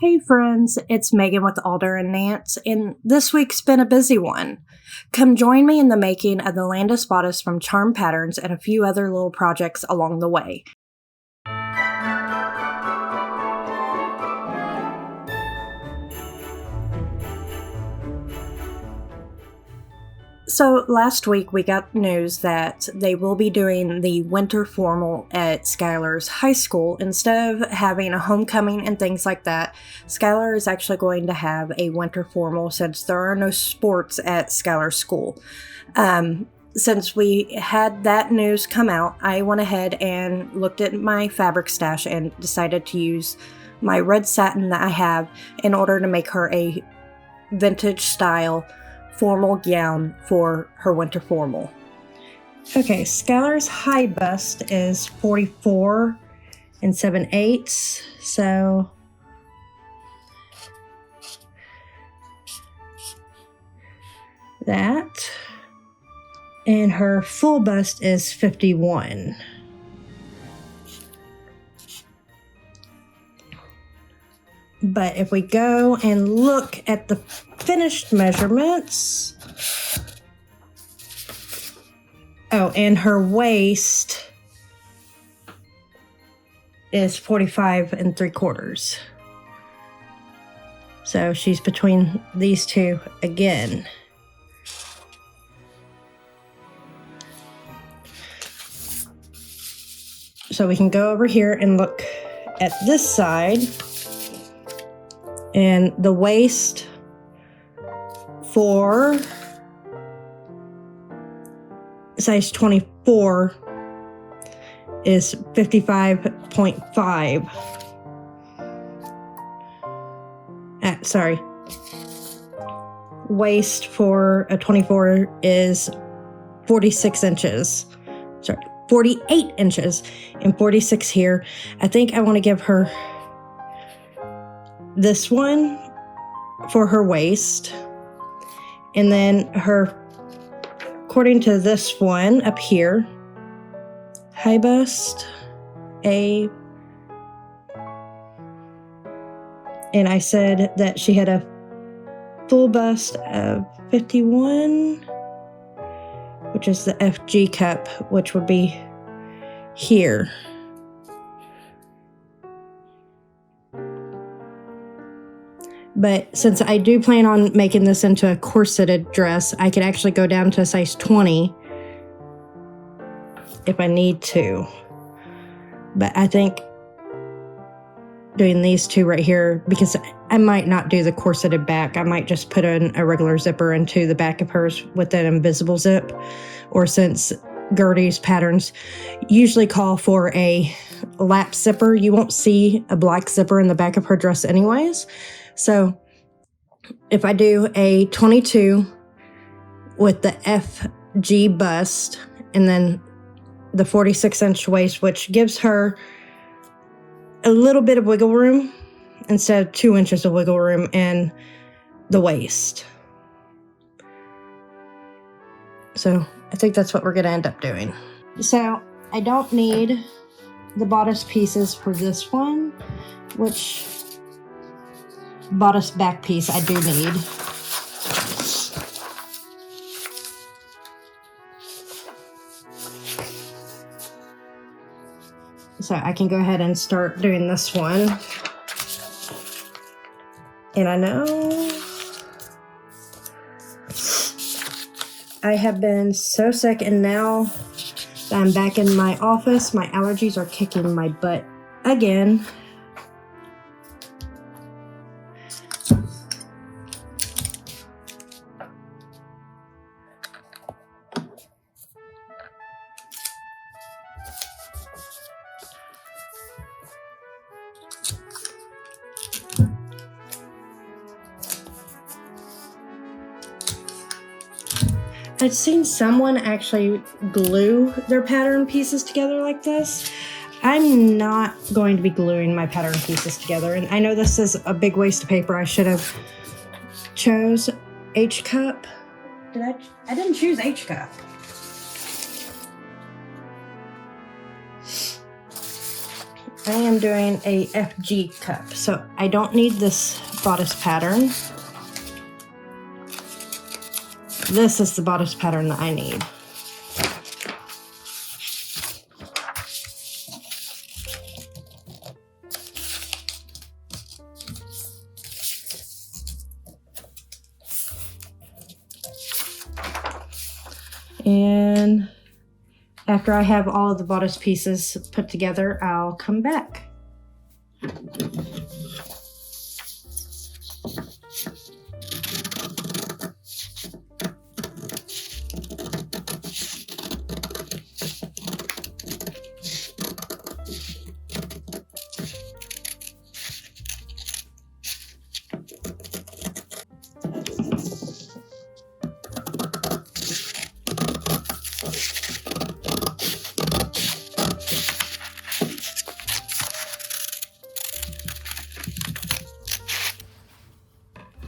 Hey friends, it's Megan with Alder and Nance, and this week's been a busy one. Come join me in the making of the Landis Bodice from Charm Patterns and a few other little projects along the way. So last week we got news that they will be doing the winter formal at Skyler's high school. Instead of having a homecoming and things like that, Skyler is actually going to have a winter formal since there are no sports at Skyler's school. Since we had that news come out, I went ahead and looked at my fabric stash and decided to use my red satin that I have in order to make her a vintage style formal gown for her winter formal. Okay, Skyler's high bust is 44 7/8, so that. And her full bust is 51. But if we go and look at the finished measurements, and her waist is 45 3/4. So she's between these two again. So we can go over here and look at this side. And the waist for size 24 is 55.5. Sorry. Waist for a 24 is 46 inches. Sorry, 48 inches and 46 here. I think I want to give her this one for her waist, and then her, according to this one up here, high bust, and I said that she had a full bust of 51, which is the FG cup, which would be here. But since I do plan on making this into a corseted dress, I could actually go down to a size 20 if I need to. But I think doing these two right here, because I might not do the corseted back. I might just put in a regular zipper into the back of hers with an invisible zip. Or since Gertie's patterns usually call for a lap zipper, you won't see a black zipper in the back of her dress anyways. So if I do a 22 with the FG bust and then the 46-inch waist, which gives her a little bit of wiggle room instead of 2 inches of wiggle room in the waist. So I think that's what we're going to end up doing. So I don't need the bodice pieces for this one, which bodice back piece I do need. So I can go ahead and start doing this one. And I know I have been so sick, and now that I'm back in my office, my allergies are kicking my butt again. I've seen someone actually glue their pattern pieces together like this. I'm not going to be gluing my pattern pieces together. And I know this is a big waste of paper. I should have chose H cup. I didn't choose H cup. I am doing a FG cup, so I don't need this bodice pattern. This is the bodice pattern that I need. And after I have all of the bodice pieces put together, I'll come back.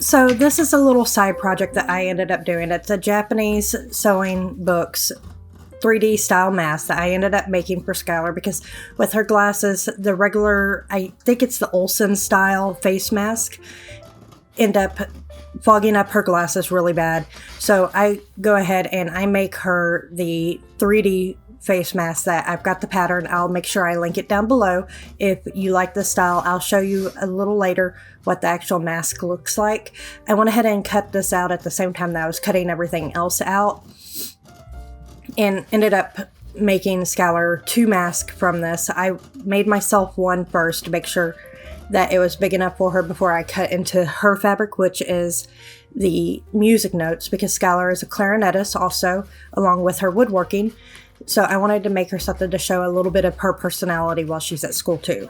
So this is a little side project that I ended up doing. It's a Japanese sewing books 3D style mask that I ended up making for Skyler because with her glasses, the regular, I think it's the Olsen style face mask, end up fogging up her glasses really bad. So I go ahead and I make her the 3D face mask that I've got the pattern. I'll make sure I link it down below. If you like this style, I'll show you a little later what the actual mask looks like. I went ahead and cut this out at the same time that I was cutting everything else out and ended up making Skyler 2 masks from this. I made myself one first to make sure that it was big enough for her before I cut into her fabric, which is the music notes, because Skyler is a clarinetist also, along with her woodworking. So I wanted to make her something to show a little bit of her personality while she's at school too.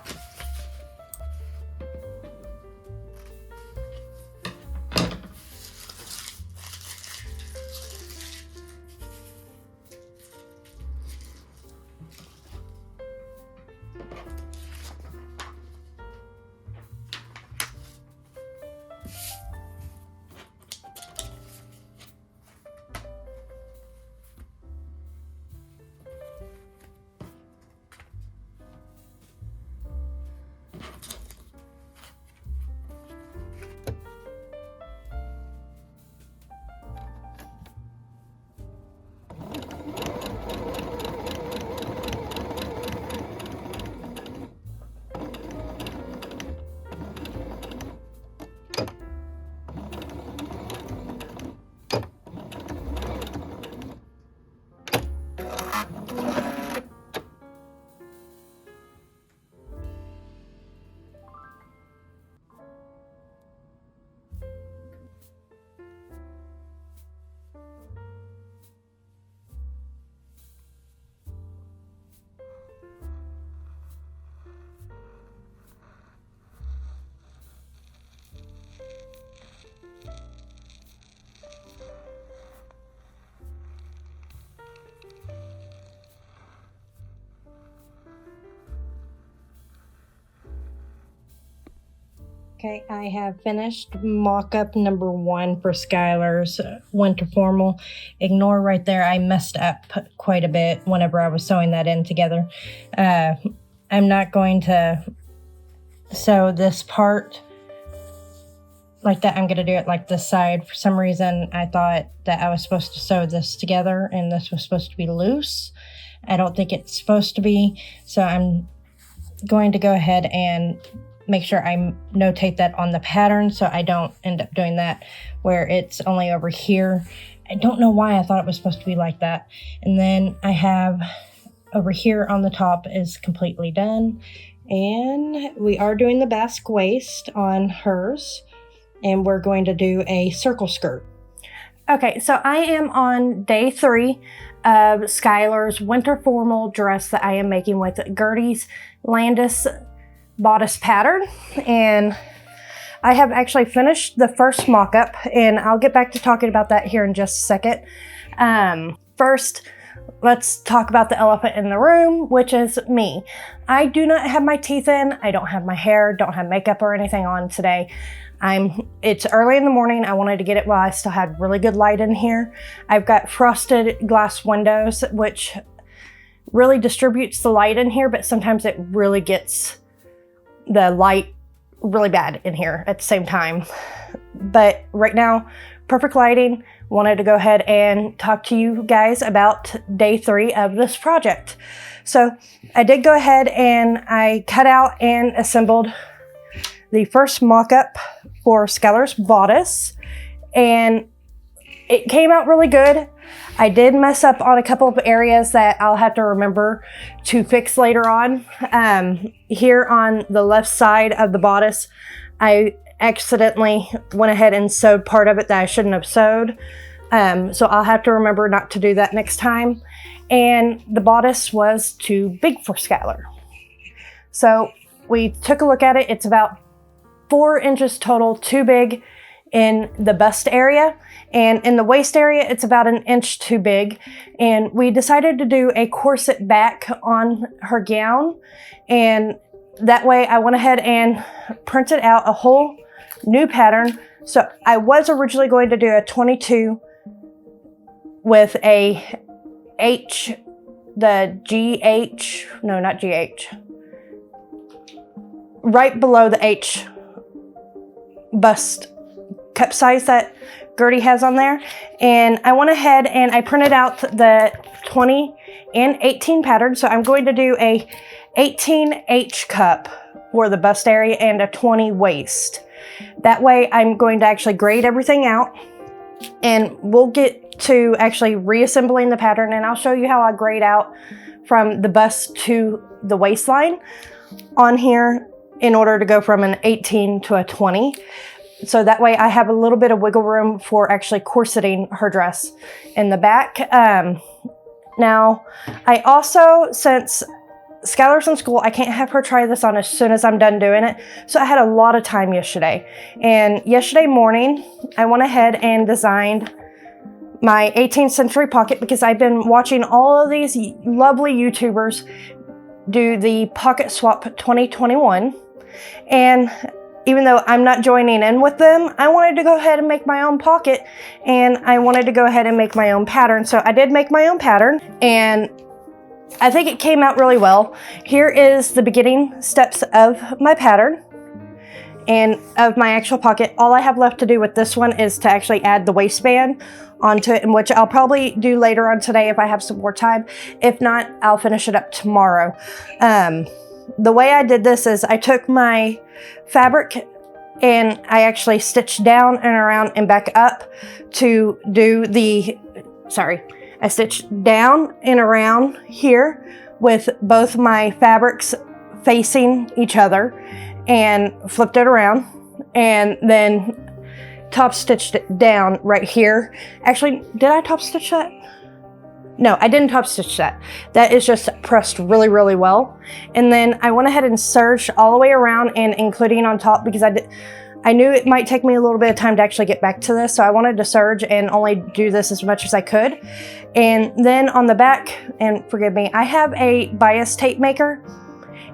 Okay, I have finished mock-up number 1 for Skyler's winter formal. Ignore right there, I messed up quite a bit whenever I was sewing that in together. I'm not going to sew this part like that. I'm going to do it like this side. For some reason, I thought that I was supposed to sew this together and this was supposed to be loose. I don't think it's supposed to be, so I'm going to go ahead and make sure I notate that on the pattern so I don't end up doing that where it's only over here. I don't know why I thought it was supposed to be like that. And then I have over here on the top is completely done. And we are doing the basque waist on hers. And we're going to do a circle skirt. Okay, so I am on day 3 of Skyler's winter formal dress that I am making with Gertie's Landis Bodice pattern, and I have actually finished the first mock-up, and I'll get back to talking about that here in just a second. First, let's talk about the elephant in the room, which is me. I do not have my teeth in, I don't have my hair, don't have makeup or anything on today. It's early in the morning. I wanted to get it while I still had really good light in here. I've got frosted glass windows, which really distributes the light in here, but sometimes it really gets the light really bad in here at the same time. But right now, perfect lighting. Wanted to go ahead and talk to you guys about day 3 of this project. So I did go ahead and I cut out and assembled the first mock-up for Skyler's bodice, and it came out really good. I did mess up on a couple of areas that I'll have to remember to fix later on. Here on the left side of the bodice, I accidentally went ahead and sewed part of it that I shouldn't have sewed. So I'll have to remember not to do that next time. And the bodice was too big for Skyler. So we took a look at it. It's about 4 inches total, too big in the bust area. And in the waist area, it's about 1 inch too big. And we decided to do a corset back on her gown. And that way I went ahead and printed out a whole new pattern. So I was originally going to do a 22 with a H, the GH, no, not GH, right below the H bust cup size that Gertie has on there. And I went ahead and I printed out the 20 and 18 pattern. So I'm going to do a 18 H cup for the bust area and a 20 waist. That way I'm going to actually grade everything out, and we'll get to actually reassembling the pattern, and I'll show you how I grade out from the bust to the waistline on here in order to go from an 18 to a 20. So that way I have a little bit of wiggle room for actually corseting her dress in the back. Now, I also, since Skyler's in school, I can't have her try this on as soon as I'm done doing it. So I had a lot of time yesterday. And yesterday morning, I went ahead and designed my 18th century pocket, because I've been watching all of these lovely YouTubers do the pocket swap 2021. And even though I'm not joining in with them, I wanted to go ahead and make my own pocket, and I wanted to go ahead and make my own pattern. So I did make my own pattern, and I think it came out really well. Here is the beginning steps of my pattern and of my actual pocket. All I have left to do with this one is to actually add the waistband onto it, in which I'll probably do later on today if I have some more time. If not, I'll finish it up tomorrow. The way I did this is I took my fabric and I actually stitched down and around and back up to do the, I stitched down and around here with both my fabrics facing each other and flipped it around, and then top stitched it down right here. Actually, did I top stitch that? No, I didn't top stitch that. That is just pressed really, really well. And then I went ahead and serged all the way around and including on top, because I knew it might take me a little bit of time to actually get back to this. So I wanted to serge and only do this as much as I could. And then on the back, and forgive me, I have a bias tape maker,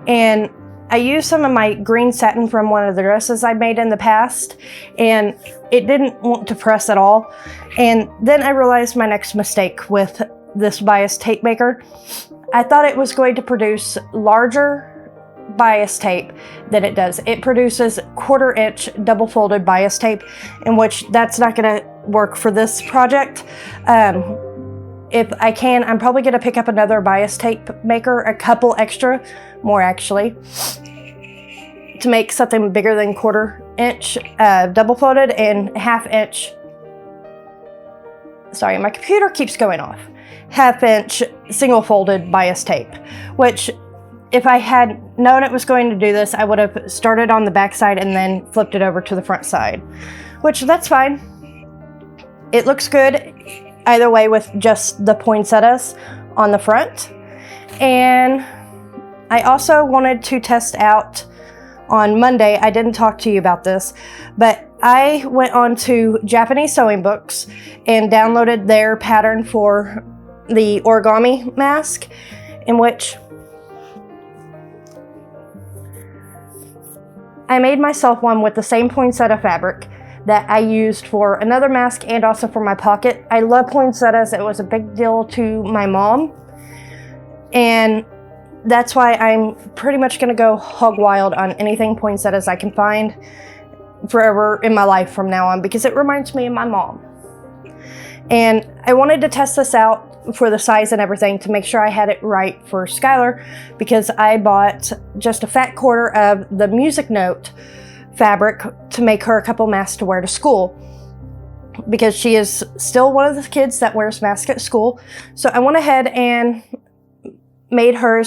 and I used some of my green satin from one of the dresses I made in the past, and it didn't want to press at all. And then I realized my next mistake with this bias tape maker. I thought it was going to produce larger bias tape than it does. It produces 1/4 inch double folded bias tape, in which that's not going to work for this project. If I can, I'm probably going to pick up another bias tape maker, a couple extra, more actually, to make something bigger than 1/4 inch double folded and 1/2 inch. Sorry, my computer keeps going off. 1/2 inch single folded bias tape, which if I had known it was going to do this, I would have started on the back side and then flipped it over to the front side, which that's fine. It looks good either way with just the poinsettias on the front. And I also wanted to test out on Monday, I didn't talk to you about this, but I went on to Japanese sewing books and downloaded their pattern for the origami mask, in which I made myself one with the same poinsettia fabric that I used for another mask and also for my pocket. I love poinsettias. It was a big deal to my mom. And that's why I'm pretty much going to go hog wild on anything poinsettias I can find forever in my life from now on, because it reminds me of my mom. And I wanted to test this out for the size and everything to make sure I had it right for Skyler, because I bought just a fat quarter of the music note fabric to make her a couple masks to wear to school, because she is still one of the kids that wears masks at school. So I went ahead and made her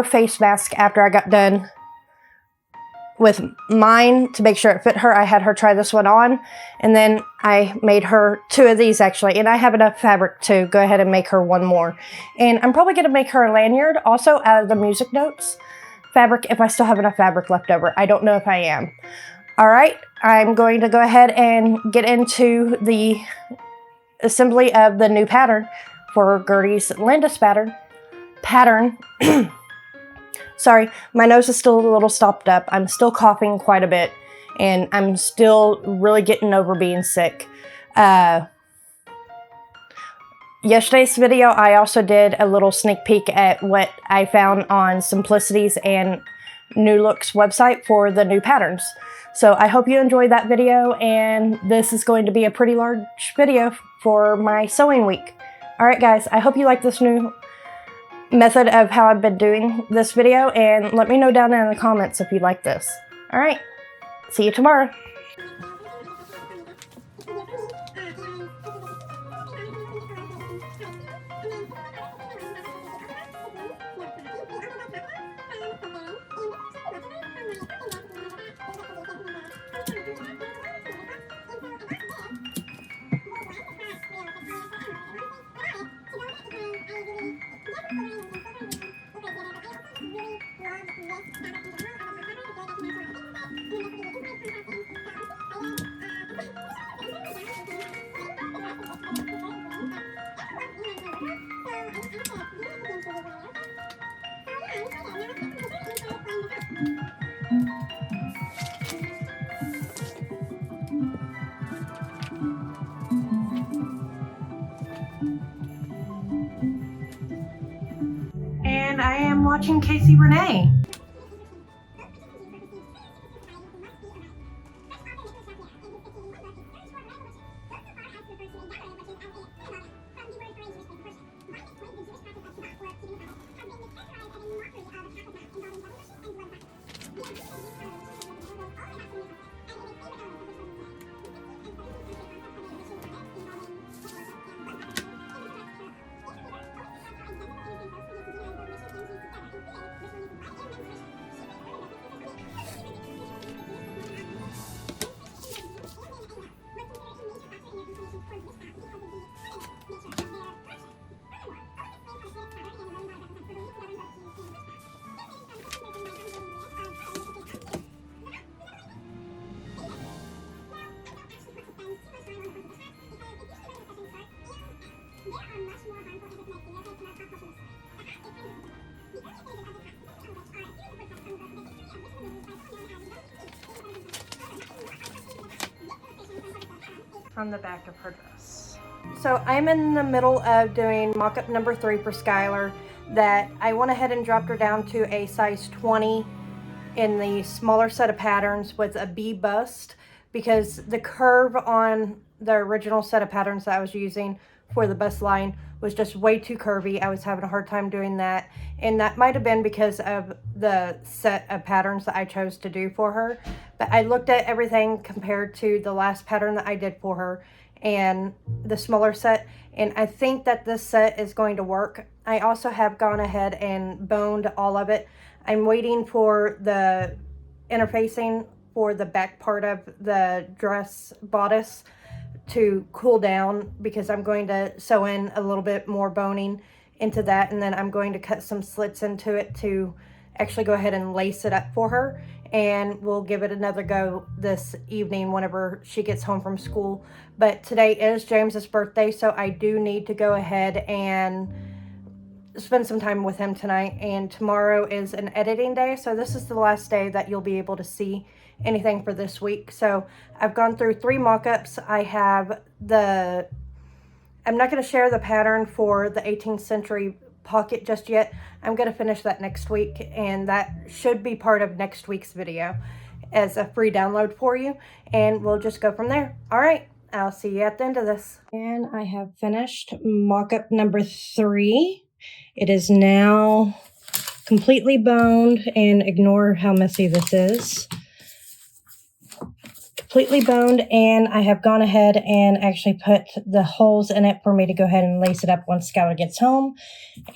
face mask after I got done with mine to make sure it fit her. I had her try this one on, and then I made her 2 of these actually, and I have enough fabric to go ahead and make her 1 more. And I'm probably going to make her a lanyard also out of the music notes fabric if I still have enough fabric left over. I don't know if I am. All right, I'm going to go ahead and get into the assembly of the new pattern for Gertie's Landis pattern. Sorry, my nose is still a little stopped up. I'm still coughing quite a bit, and I'm still really getting over being sick. Yesterday's video, I also did a little sneak peek at what I found on Simplicity's and New Look's website for the new patterns. So I hope you enjoyed that video, and this is going to be a pretty large video for my sewing week. Alright guys, I hope you like this new method of how I've been doing this video, and let me know down in the comments if you like this. Alright, see you tomorrow. And I am watching Casey Renee. From the back of her dress. So I'm in the middle of doing mock-up number 3 for Skyler, that I went ahead and dropped her down to a size 20 in the smaller set of patterns with a B bust, because the curve on the original set of patterns that I was using for the bust line was just way too curvy. I was having a hard time doing that, and that might have been because of the set of patterns that I chose to do for her. But I looked at everything compared to the last pattern that I did for her and the smaller set, and I think that this set is going to work. I also have gone ahead and boned all of it. I'm waiting for the interfacing for the back part of the dress bodice to cool down, because I'm going to sew in a little bit more boning into that, and then I'm going to cut some slits into it to actually go ahead and lace it up for her, and we'll give it another go this evening whenever she gets home from school. But today is James's birthday, so I do need to go ahead and spend some time with him tonight, and tomorrow is an editing day, so this is the last day that you'll be able to see anything for this week. So I've gone through 3 mock-ups. I have the I'm not going to share the pattern for the 18th century pocket just yet. I'm going to finish that next week, and that should be part of next week's video as a free download for you, and we'll just go from there. All right, I'll see you at the end of this. And I have finished mock-up number 3. It is now completely boned, and ignore how messy this is. Completely boned, and I have gone ahead and actually put the holes in it for me to go ahead and lace it up once Skyler gets home.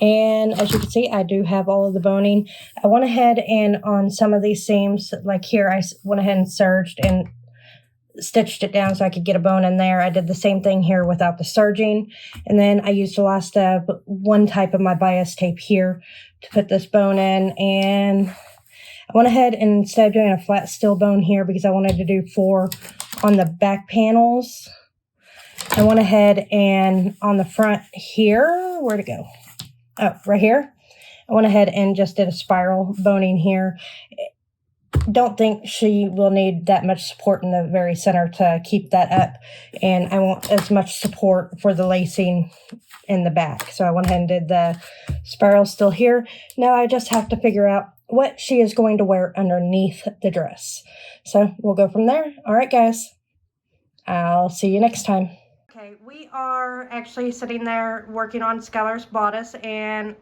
And as you can see, I do have all of the boning. I went ahead and on some of these seams, like here, I went ahead and serged and stitched it down so I could get a bone in there. I did the same thing here without the serging. And then I used the last one type of my bias tape here to put this bone in. And I went ahead and instead of doing a flat steel bone here, because I wanted to do 4 on the back panels, I went ahead and on the front here, where'd it go? Oh, right here. I went ahead and just did a spiral boning here. Don't think she will need that much support in the very center to keep that up. And I want as much support for the lacing in the back. So I went ahead and did the spiral still here. Now I just have to figure out what she is going to wear underneath the dress. So we'll go from there. All right, guys. I'll see you next time. Okay, we are actually sitting there working on Skyler's bodice, and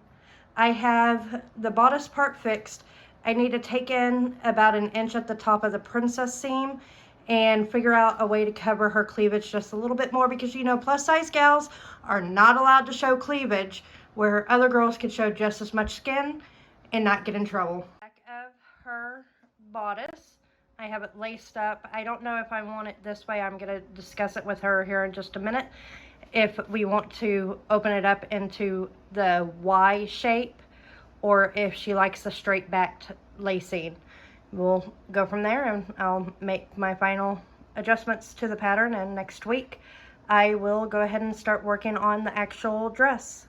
I have the bodice part fixed. I need to take in about 1 inch at the top of the princess seam and figure out a way to cover her cleavage just a little bit more, because you know plus size gals are not allowed to show cleavage, where other girls can show just as much skin and not get in trouble. Back of her bodice, I have it laced up. I don't know if I want it this way. I'm going to discuss it with her here in just a minute. If we want to open it up into the Y shape, or if she likes the straight back lacing. We'll go from there, and I'll make my final adjustments to the pattern, and next week I will go ahead and start working on the actual dress.